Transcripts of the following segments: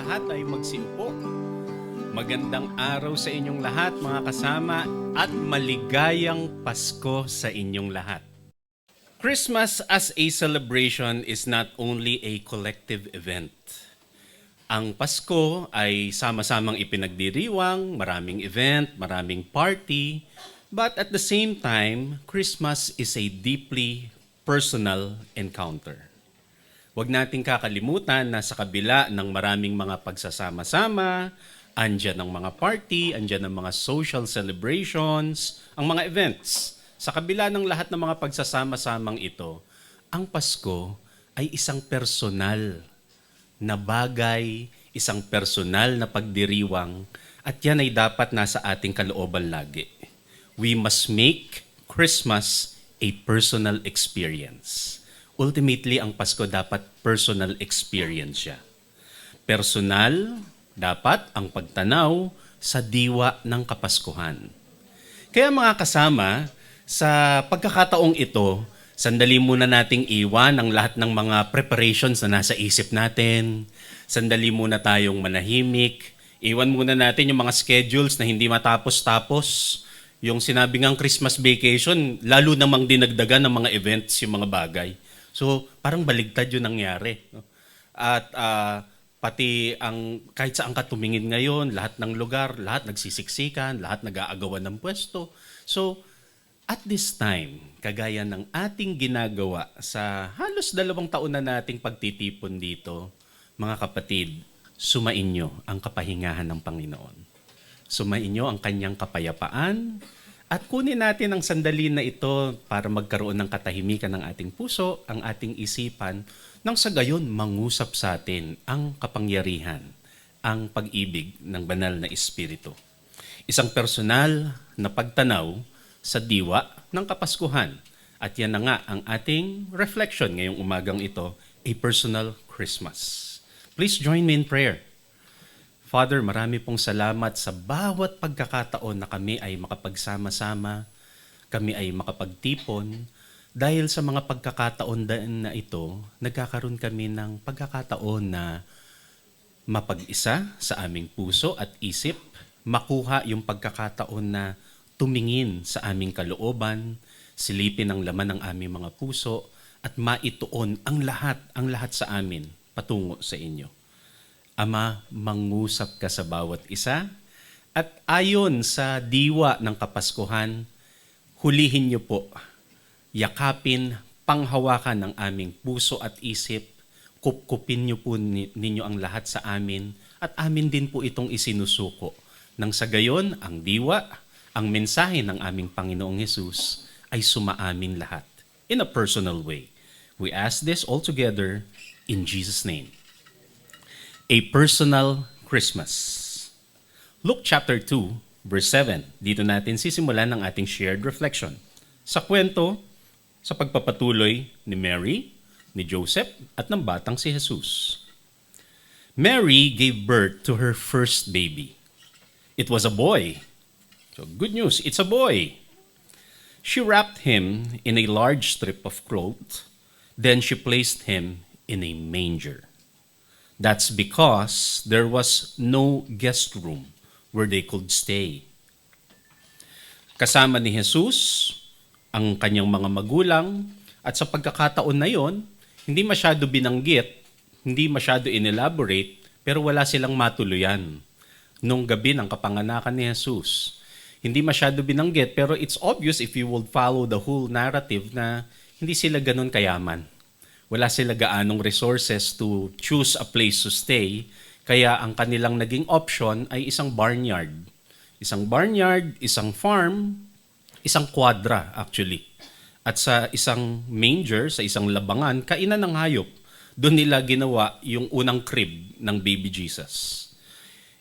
lahat ay magsiupo. Magandang araw sa inyong lahat mga kasama at maligayang Pasko sa inyong lahat. Christmas as a celebration is not only a collective event. Ang Pasko ay sama-samang ipinagdiriwang, maraming event, maraming party, but at the same time, Christmas is a deeply personal encounter. Huwag nating kakalimutan na sa kabila ng maraming mga pagsasama-sama, andyan ang mga party, andyan ang mga social celebrations, ang mga events. Sa kabila ng lahat ng mga pagsasama-samang ito, ang Pasko ay isang personal na bagay, isang personal na pagdiriwang, at yan ay dapat nasa ating kalooban lagi. We must make Christmas a personal experience. Ultimately, ang Pasko dapat personal experience siya. Personal, dapat ang pagtanaw sa diwa ng Kapaskuhan. Kaya mga kasama, sa pagkakataong ito, sandali muna nating iwan ang lahat ng mga preparations na nasa isip natin. Sandali muna tayong manahimik. Iwan muna natin yung mga schedules na hindi matapos-tapos. Yung sinabi ngang Christmas vacation, lalo namang dinagdagan ng mga events, yung mga bagay. So, parang baligtad yun nangyari. No? At pati kahit saan ka tumingin ngayon, lahat ng lugar, lahat nagsisiksikan, lahat nag-aagawan ng pwesto. So, at this time, kagaya ng ating ginagawa sa halos 2 taon na nating pagtitipon dito, mga kapatid, sumainyo ang kapahingahan ng Panginoon. Sumainyo ang kanyang kapayapaan, at kunin natin ang sandali na ito para magkaroon ng katahimikan ng ating puso, ang ating isipan, nang sa gayon mangusap sa atin ang kapangyarihan, ang pag-ibig ng banal na Espiritu. Isang personal na pagtanaw sa diwa ng Kapaskuhan. At yan na nga ang ating reflection ngayong umagang ito, a personal Christmas. Please join me in prayer. Father, marami pong salamat sa bawat pagkakataon na kami ay makapagsama-sama, kami ay makapagtipon. Dahil sa mga pagkakataon na ito, nagkakaroon kami ng pagkakataon na mapag-isa sa aming puso at isip, makuha yung pagkakataon na tumingin sa aming kalooban, silipin ang laman ng aming mga puso, at maituon ang lahat sa amin patungo sa inyo. Ama, mangusap ka sa bawat isa, at ayon sa diwa ng Kapaskuhan, hulihin niyo po, yakapin, panghawakan ng aming puso at isip, kupkupin niyo po ninyo ang lahat sa amin, at amin din po itong isinusuko. Nang sa gayon, ang diwa, ang mensahe ng aming Panginoong Hesus ay sumaamin lahat in a personal way. We ask this all together in Jesus' name. A personal Christmas. Luke chapter 2, verse 7. Dito natin sisimulan ang ating shared reflection. Sa kwento, sa pagpapatuloy ni Mary, ni Joseph, at ng batang si Jesus. Mary gave birth to her first baby. It was a boy. So good news, it's a boy. She wrapped him in a large strip of cloth. Then she placed him in a manger. That's because there was no guest room where they could stay. Kasama ni Jesus ang kanyang mga magulang, at sa pagkakataon na yon, hindi masyado binanggit, hindi masyado inelaborate, pero wala silang matuluyan. Nung gabi ng kapanganakan ni Jesus, hindi masyado binanggit, pero it's obvious if you will follow the whole narrative na hindi sila ganun kayaman. Wala sila gaanong resources to choose a place to stay, kaya ang kanilang naging option ay isang barnyard. Isang barnyard, isang farm, isang kwadra actually. At sa isang manger, sa isang labangan, kainan ng hayop. Doon nila ginawa yung unang crib ng baby Jesus.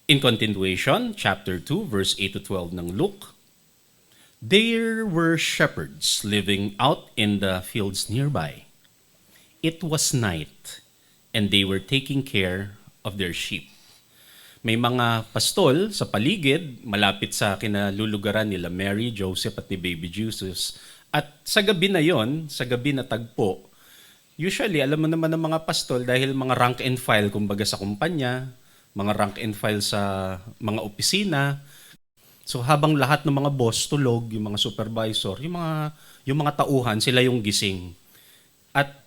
In continuation, chapter 2, verse 8 to 12 ng Luke, there were shepherds living out in the fields nearby. It was night, and they were taking care of their sheep. May mga pastol sa paligid, malapit sa kinalulugaran nila Mary, Joseph, at ni baby Jesus. At sa gabi na yon, sa gabi na tagpo, usually, alam mo naman ng mga pastol, dahil mga rank and file, kumbaga sa kumpanya, mga rank and file sa mga opisina. So habang lahat ng mga boss tulog, yung mga supervisor, yung mga tauhan, sila yung gising. At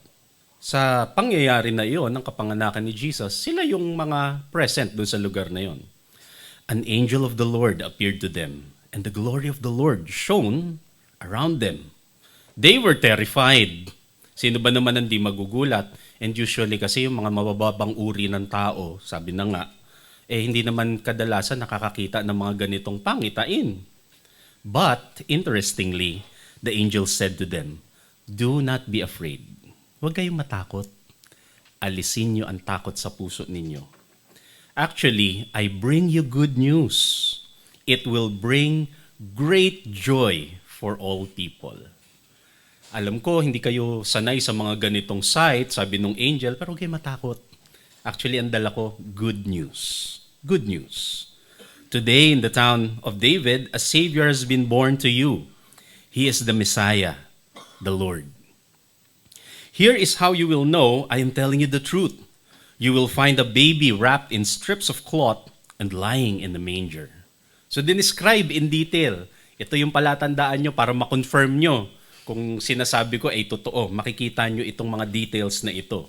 sa pangyayari na iyon, ng kapanganakan ni Jesus, sila yung mga present doon sa lugar na iyon. An angel of the Lord appeared to them, and the glory of the Lord shone around them. They were terrified. Sino ba naman hindi magugulat? And usually kasi yung mga mabababang uri ng tao, sabi na nga, hindi naman kadalasan nakakakita ng mga ganitong pangitain. But, interestingly, the angel said to them, "Do not be afraid." Huwag kayong matakot. Alisin niyo ang takot sa puso ninyo. Actually, I bring you good news. It will bring great joy for all people. Alam ko, hindi kayo sanay sa mga ganitong sight, sabi nung angel, pero huwag kayong matakot. Actually, ang dala ko, good news. Good news. Today, in the town of David, a Savior has been born to you. He is the Messiah, the Lord. Here is how you will know I am telling you the truth. You will find a baby wrapped in strips of cloth and lying in the manger. So, dinescribe in detail. Ito yung palatandaan nyo para ma-confirm nyo kung sinasabi ko ay totoo. Makikita nyo itong mga details na ito.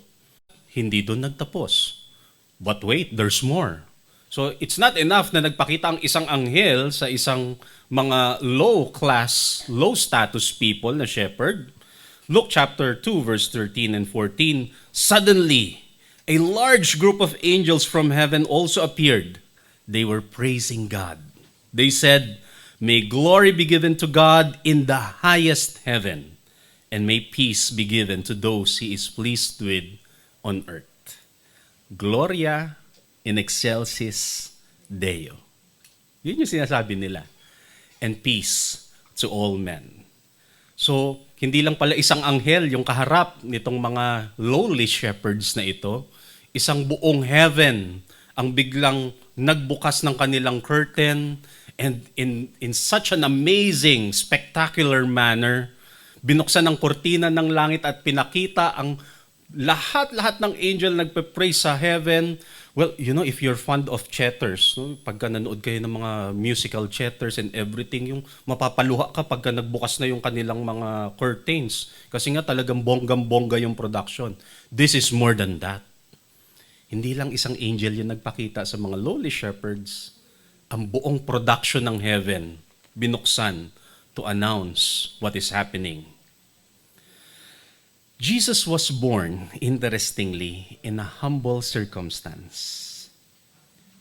Hindi doon nagtapos. But wait, there's more. So, it's not enough na nagpakita ang isang anghel sa isang mga low-class, low-status people na shepherd. Luke chapter 2, verse 13 and 14, "Suddenly, a large group of angels from heaven also appeared. They were praising God. They said, 'May glory be given to God in the highest heaven, and may peace be given to those He is pleased with on earth.'" Gloria in excelsis Deo. Yun yung sinasabi nila. And peace to all men. So, hindi lang pala isang anghel yung kaharap nitong mga lowly shepherds na ito. Isang buong heaven ang biglang nagbukas ng kanilang curtain, and in such an amazing, spectacular manner, binuksan ng kurtina ng langit at pinakita ang lahat-lahat ng angel nagpe-praise sa heaven. Well, you know, if you're fond of chatters, no? Pagka nanood kayo ng mga musical chatters and everything, yung mapapaluha ka pagka nagbukas na yung kanilang mga curtains. Kasi nga talagang bonggang-bongga yung production. This is more than that. Hindi lang isang angel yung nagpakita sa mga lowly shepherds. Ang buong production ng heaven binuksan to announce what is happening. Jesus was born, interestingly, in a humble circumstance.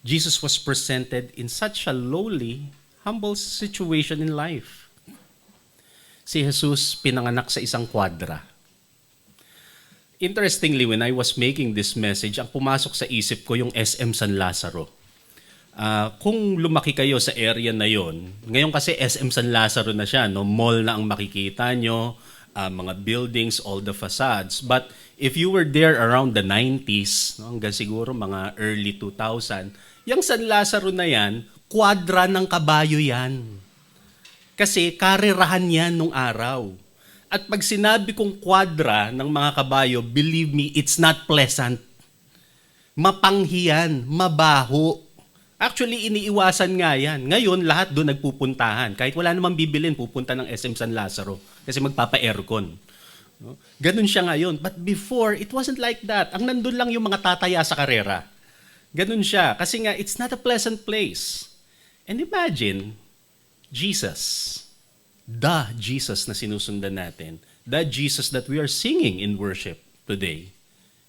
Jesus was presented in such a lowly, humble situation in life. Si Jesus pinanganak sa isang kwadra. Interestingly, when I was making this message, ang pumasok sa isip ko yung SM San Lazaro. Kung lumaki kayo sa area na yon, ngayon kasi SM San Lazaro na siya, no? Mall na ang makikita nyo, mga buildings, all the facades. But if you were there around the 90s, no, hanggang siguro mga early 2000, yung San Lazaro na yan, kwadra ng kabayo yan. Kasi karerahan yan nung araw. At pag sinabi kong kwadra ng mga kabayo, believe me, it's not pleasant. Mapanghiyan, mabaho. Actually, iniiwasan nga yan. Ngayon, lahat doon nagpupuntahan. Kahit wala namang bibilin, pupunta ng SM San Lazaro. Kasi magpapa-aircon. No? Ganun siya ngayon. But before, it wasn't like that. Ang nandun lang yung mga tataya sa karera. Ganun siya. Kasi nga, it's not a pleasant place. And imagine, Jesus, the Jesus na sinusundan natin, the Jesus that we are singing in worship today,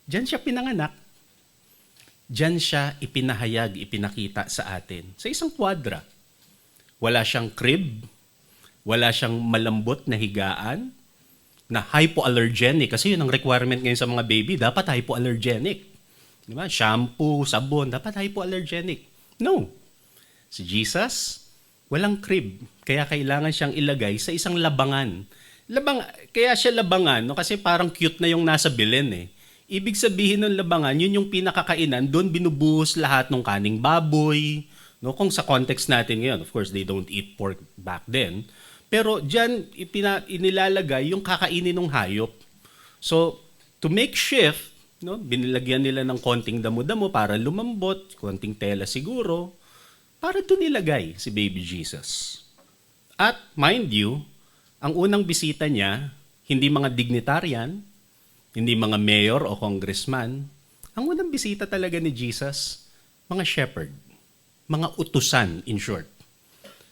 diyan siya pinanganak. Diyan siya ipinahayag, ipinakita sa atin. Sa isang kwadra. Wala siyang crib, wala siyang malambot na higaan, na hypoallergenic. Kasi yun ang requirement ngayon sa mga baby, dapat hypoallergenic. Diba? Shampoo, sabon, dapat hypoallergenic. No. Si Jesus, walang crib. Kaya kailangan siyang ilagay sa isang labangan. Kaya siya labangan, no? Kasi parang cute na yung nasa Belen eh. Ibig sabihin ng labangan, yun yung pinakakainan, doon binubuhos lahat ng kaning baboy. No? Kung sa context natin ngayon, of course, they don't eat pork back then. Pero dyan, inilalagay yung kakainin ng hayop. So, to make shift, No? Binilagyan nila ng konting damo-damo para lumambot, konting tela siguro, para doon nilagay si baby Jesus. At mind you, ang unang bisita niya, hindi mga dignitaryan, hindi mga mayor o congressman. Ang unang bisita talaga ni Jesus, mga shepherd, mga utusan in short.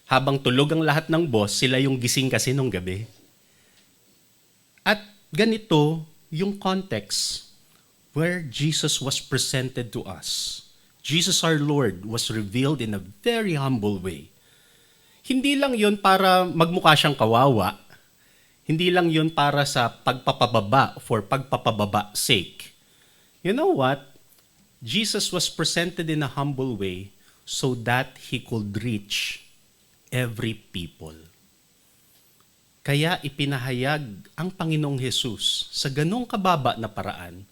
Habang tulog ang lahat ng boss, sila yung gising kasi nung gabi. At ganito yung context where Jesus was presented to us. Jesus our Lord was revealed in a very humble way. Hindi lang yon para magmukha siyang kawawa. Hindi lang yon para sa pagpapababa for pagpapababa sake. You know what? Jesus was presented in a humble way so that He could reach every people. Kaya ipinahayag ang Panginoong Hesus sa ganong kababa na paraan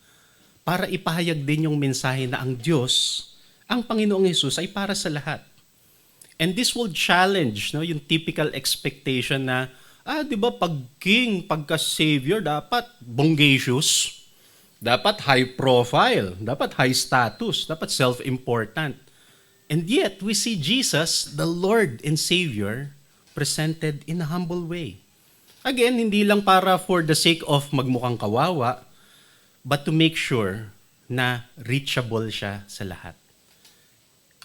para ipahayag din yung mensahe na ang Diyos, ang Panginoong Hesus ay para sa lahat. And this will challenge yung typical expectation na, di ba pag king, pagka-savior, dapat bongacious, dapat high profile, dapat high status, dapat self-important. And yet, we see Jesus, the Lord and Savior, presented in a humble way. Again, hindi lang para for the sake of magmukhang kawawa, but to make sure na reachable siya sa lahat.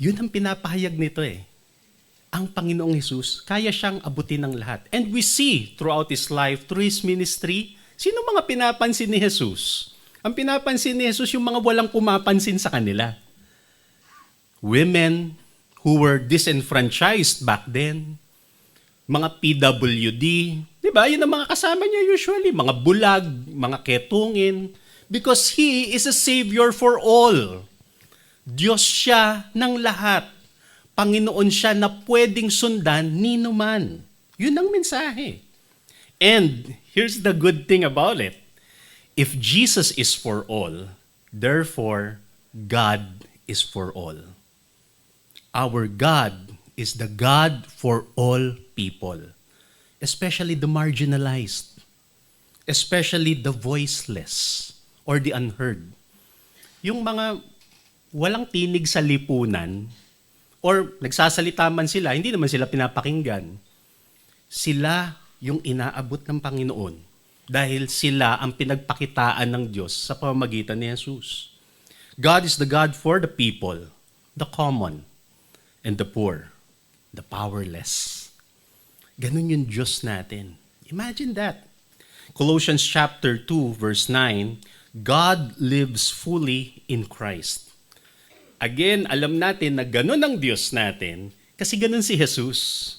Yun ang pinapahayag nito eh. Ang Panginoong Hesus, kaya siyang abutin ng lahat. And we see throughout His life, through His ministry, sino mga pinapansin ni Jesus? Ang pinapansin ni Jesus, yung mga walang pumapansin sa kanila. Women who were disenfranchised back then, mga PWD, di ba? Yun ang mga kasama niya usually, mga bulag, mga ketungin, because He is a Savior for all. Diyos siya ng lahat. Panginoon siya na pwedeng sundan nino man. Yun ang mensahe. And here's the good thing about it. If Jesus is for all, therefore, God is for all. Our God is the God for all people, especially the marginalized, especially the voiceless or the unheard. Yung mga walang tinig sa lipunan or nagsasalita man sila, hindi naman sila pinapakinggan. Sila yung inaabot ng Panginoon dahil sila ang pinagpakitaan ng Diyos sa pamamagitan ni Jesus. God is the God for the people, the common, and the poor, the powerless. Ganun yung Diyos natin. Imagine that. Colossians chapter 2, verse 9, God lives fully in Christ. Again, alam natin na ganun ang Diyos natin kasi ganun si Jesus.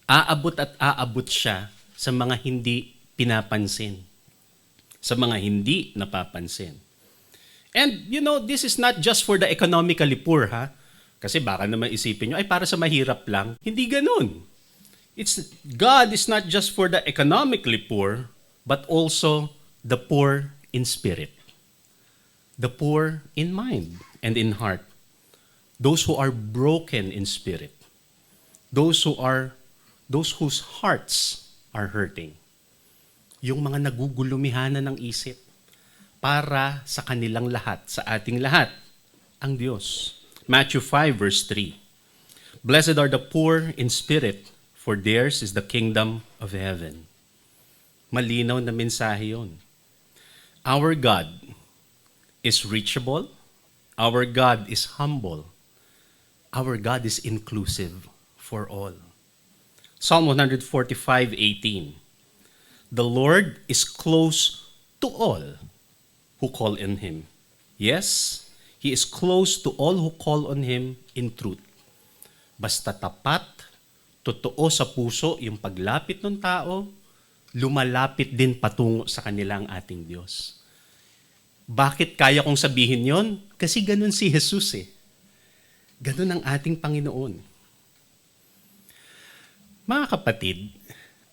Aabot at aabot siya sa mga hindi pinapansin, sa mga hindi napapansin. And this is not just for the economically poor, ha? Kasi baka naman isipin nyo, ay para sa mahirap lang. Hindi ganun. God is not just for the economically poor, but also the poor in spirit. The poor in mind and in heart. Those who are broken in spirit. Those whose hearts are hurting. Yung mga nagugulumihanan ng isip para sa kanilang lahat, sa ating lahat, ang Diyos. Matthew 5, verse 3. Blessed are the poor in spirit, for theirs is the kingdom of heaven. Malinaw na mensahe yun. Our God is reachable. Our God is humble. Our God is inclusive for all. Psalm 145:18. The Lord is close to all who call on Him. Yes, He is close to all who call on Him in truth. Basta tapat, totoo sa puso yung paglapit ng tao, lumalapit din patungo sa kanila ang ating Diyos. Bakit kaya kong sabihin yon? Kasi ganun si Jesus eh. Ganun ang ating Panginoon. Mga kapatid,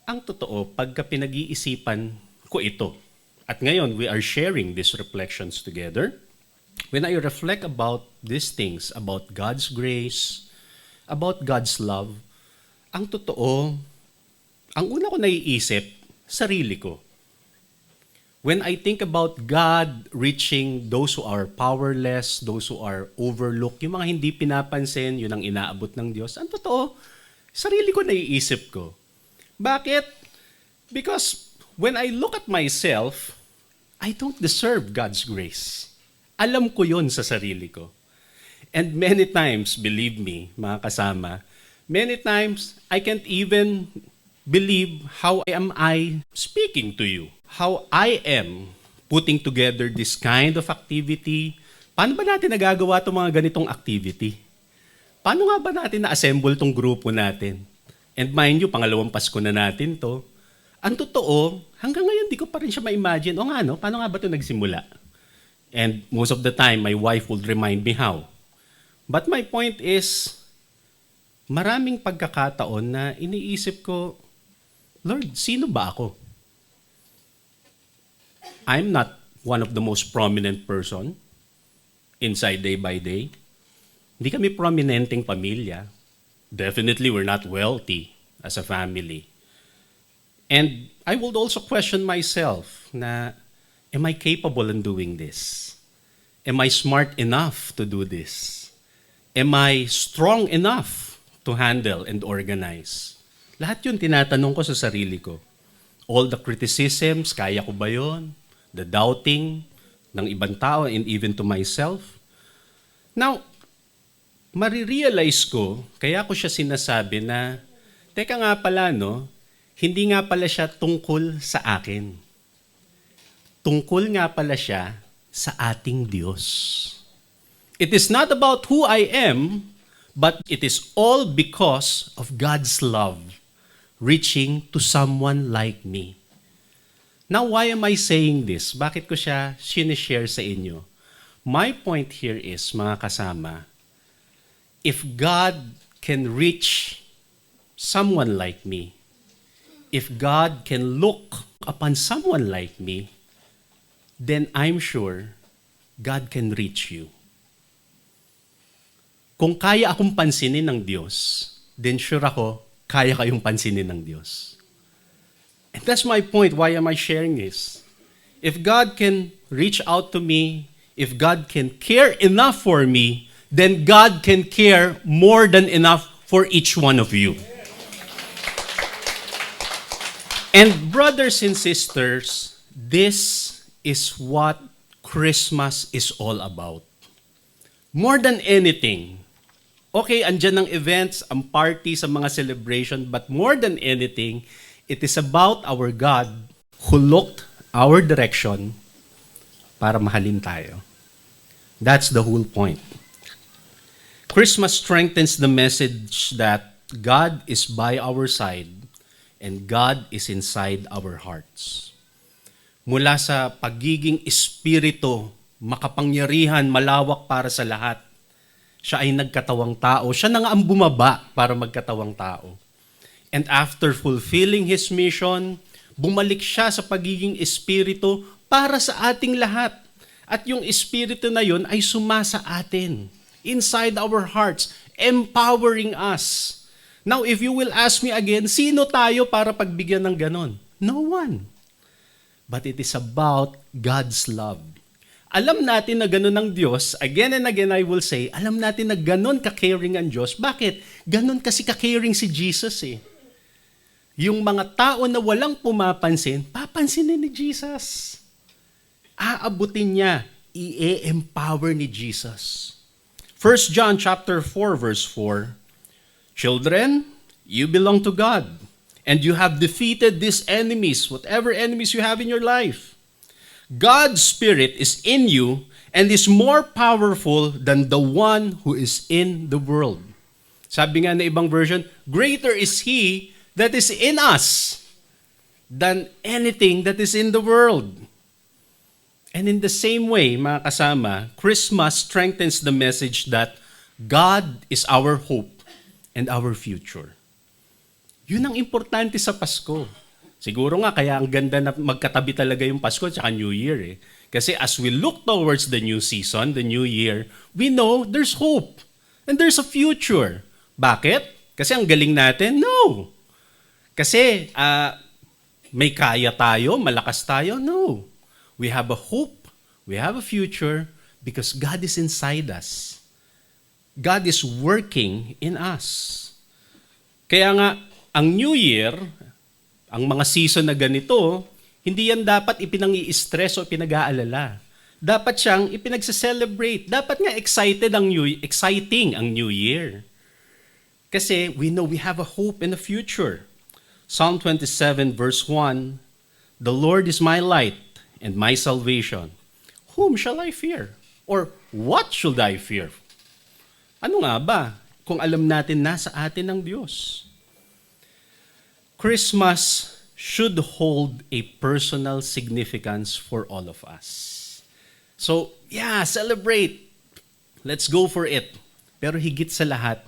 ang totoo, pagka pinag-iisipan ko ito, at ngayon we are sharing these reflections together, when I reflect about these things, about God's grace, about God's love, ang totoo, ang una ko naiisip, sarili ko. When I think about God reaching those who are powerless, those who are overlooked, yung mga hindi pinapansin, yun ang inaabot ng Diyos. Ang totoo, sarili ko naiisip ko. Bakit? Because when I look at myself, I don't deserve God's grace. Alam ko yun sa sarili ko. And many times, believe me, mga kasama, many times, I can't even believe how am I speaking to you. How I am putting together this kind of activity. Paano ba natin nagagawa itong mga ganitong activity? Paano nga ba natin na-assemble itong grupo natin? And mind you, pangalawang Pasko na natin to. Ang totoo, hanggang ngayon di ko pa rin siya ma-imagine. O nga no, paano nga ba ito nagsimula? And most of the time, my wife would remind me how. But my point is, maraming pagkakataon na iniisip ko, Lord, sino ba ako? I'm not one of the most prominent person inside Day by Day. Hindi kami prominenteng pamilya. Definitely, we're not wealthy as a family. And I would also question myself na, am I capable in doing this? Am I smart enough to do this? Am I strong enough to handle and organize? Lahat yun tinatanong ko sa sarili ko. All the criticisms, kaya ko ba yun? The doubting ng ibang tao and even to myself. Now, marirealize ko, kaya ko siya sinasabi na, teka nga pala no, hindi nga pala siya tungkol sa akin. Tungkol nga pala siya sa ating Diyos. It is not about who I am, but it is all because of God's love reaching to someone like me. Now, why am I saying this? Bakit ko siya sinishare sa inyo? My point here is, mga kasama, if God can reach someone like me, if God can look upon someone like me, then I'm sure God can reach you. Kung kaya akong pansinin ng Diyos, then sure ako, kaya kayong pansinin ng Diyos. And that's my point. Why am I sharing this? If God can reach out to me, if God can care enough for me, then God can care more than enough for each one of you. And brothers and sisters, this is what Christmas is all about. More than anything, okay, andyan ang events, ang parties, ang mga celebration, but more than anything, it is about our God who looked our direction para mahalin tayo. That's the whole point. Christmas strengthens the message that God is by our side and God is inside our hearts. Mula sa pagiging espiritu, makapangyarihan, malawak para sa lahat, siya ay nagkatawang tao. Siya na nga ang bumaba para magkatawang tao. And after fulfilling His mission, bumalik siya sa pagiging espiritu para sa ating lahat. At yung espiritu na yun ay sumasa atin, inside our hearts, empowering us. Now, if you will ask me again, sino tayo para pagbigyan ng ganon? No one. But it is about God's love. Alam natin na ganon ang Diyos. Again and again, I will say, alam natin na ganon ka-caring ang Diyos. Bakit? Ganon kasi ka-caring si Jesus eh. Yung mga tao na walang pumapansin, papansinin ni Jesus. Aabutin niya, i-empower ni Jesus. 1 John chapter 4 verse 4, Children, you belong to God, and you have defeated these enemies, whatever enemies you have in your life. God's Spirit is in you and is more powerful than the one who is in the world. Sabi nga na ibang version, greater is He that is in us than anything that is in the world. And in the same way, mga kasama, Christmas strengthens the message that God is our hope and our future. Yun ang importante sa Pasko. Siguro nga, kaya ang ganda na magkatabi talaga yung Pasko at New Year eh. Kasi as we look towards the new season, the new year, we know there's hope and there's a future. Bakit? Kasi ang galing natin? No. Kasi may kaya tayo, malakas tayo? No. We have a hope. We have a future because God is inside us. God is working in us. Kaya nga, ang New Year, ang mga season na ganito, hindi yan dapat ipinang-i-stress o pinag-aalala. Dapat siyang ipinagse-celebrate. Dapat nga exciting ang New Year. Kasi we know we have a hope in the future. Psalm 27 verse 1, "The Lord is my light and my salvation. Whom shall I fear? Or what should I fear?" Ano nga ba kung alam natin nasa atin ang Diyos? Christmas should hold a personal significance for all of us. So, yeah, celebrate. Let's go for it. Pero higit sa lahat,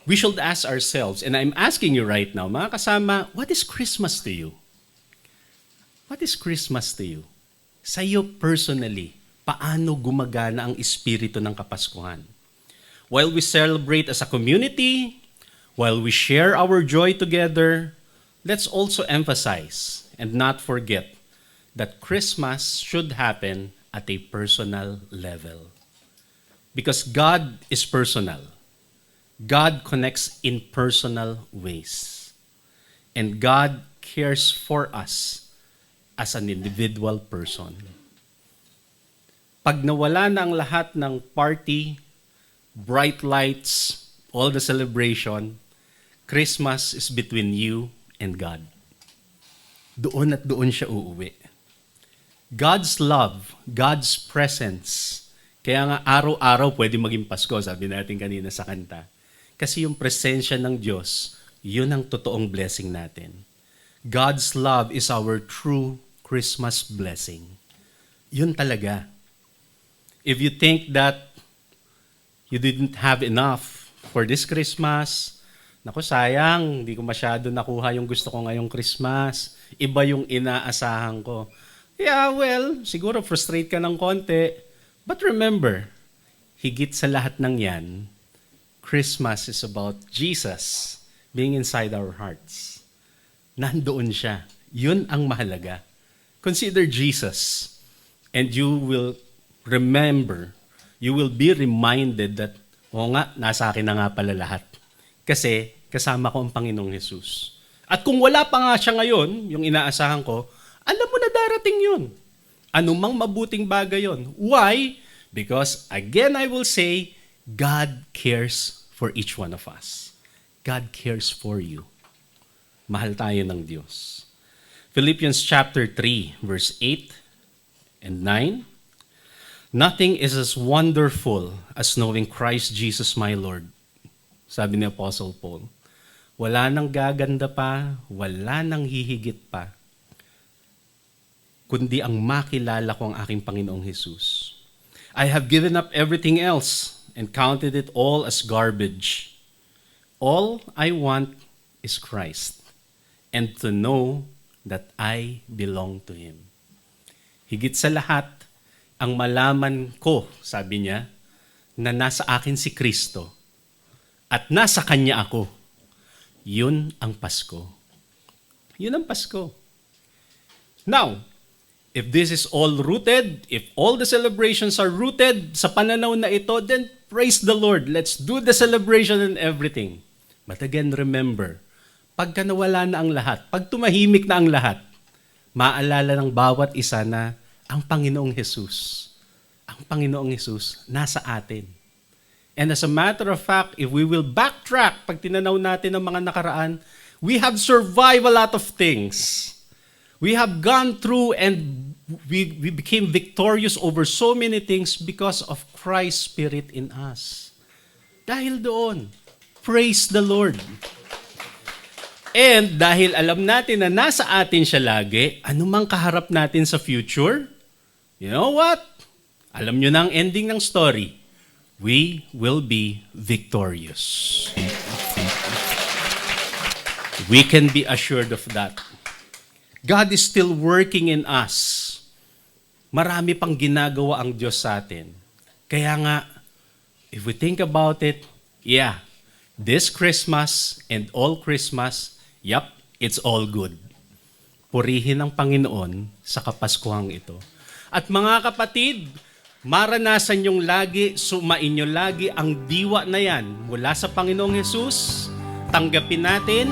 we should ask ourselves, and I'm asking you right now, mga kasama, what is Christmas to you? What is Christmas to you? Sa iyo personally, paano gumagana ang espiritu ng Kapaskuhan? While we celebrate as a community, while we share our joy together, let's also emphasize and not forget that Christmas should happen at a personal level. Because God is personal. God connects in personal ways. And God cares for us as an individual person. Pag nawala na ang lahat ng party, bright lights, all the celebration, Christmas is between you and God. Doon at doon siya uuwi. God's love, God's presence. Kaya nga araw-araw pwede maging Pasko, sabi natin kanina sa kanta. Kasi yung presensya ng Diyos, yun ang totoong blessing natin. God's love is our true Christmas blessing. Yun talaga. If you think that you didn't have enough for this Christmas, naku sayang, hindi ko masyado nakuha yung gusto ko ngayong Christmas. Iba yung inaasahan ko. Yeah, well, siguro frustrate ka ng konti. But remember, higit sa lahat ng yan, Christmas is about Jesus being inside our hearts. Nandoon siya. Yun ang mahalaga. Consider Jesus and you will remember, you will be reminded that, o nga, nasa akin na nga pala lahat. Kasi kasama ko ang Panginoong Jesus. At kung wala pa nga siya ngayon, yung inaasahan ko, alam mo na darating yun. Anumang mabuting bagay yun. Why? Because, again, I will say, God cares for each one of us. God cares for you. Mahal tayo ng Diyos. Philippians chapter 3, verse 8 and 9. "Nothing is as wonderful as knowing Christ Jesus my Lord." Sabi ni Apostle Paul. Wala nang gaganda pa, wala nang hihigit pa, kundi ang makilala ko ang aking Panginoong Jesus. "I have given up everything else and counted it all as garbage. All I want is Christ and to know that I belong to Him." Higit sa lahat, ang malaman ko, sabi niya, na nasa akin si Kristo at nasa Kanya ako. Yun ang Pasko. Yun ang Pasko. Now, if this is all rooted, if all the celebrations are rooted sa pananaw na ito, then praise the Lord. Let's do the celebration and everything. But again, remember, pagka nawala na ang lahat, pag tumahimik na ang lahat, maalala ng bawat isa na ang Panginoong Jesus nasa atin. And as a matter of fact, if we will backtrack, pag tinanaw natin ang mga nakaraan, we have survived a lot of things. We have gone through and we became victorious over so many things because of Christ's Spirit in us. Dahil doon, praise the Lord. And dahil alam natin na nasa atin siya lagi, anumang kaharap natin sa future, you know what? Alam nyo na ang ending ng story. We will be victorious. We can be assured of that. God is still working in us. Marami pang ginagawa ang Diyos sa atin. Kaya nga, if we think about it, yeah, this Christmas and all Christmas, yup, it's all good. Purihin ang Panginoon sa Kapaskuhang ito. At mga kapatid, maranasan niyong lagi, sumain niyo lagi ang diwa na yan mula sa Panginoong Jesus. Tanggapin natin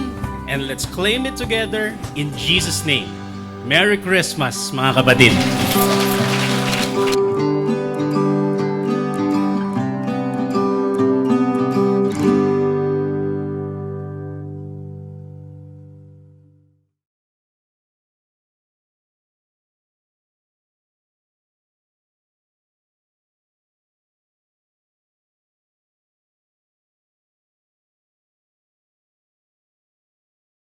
and let's claim it together in Jesus' name. Merry Christmas, mga kapatid!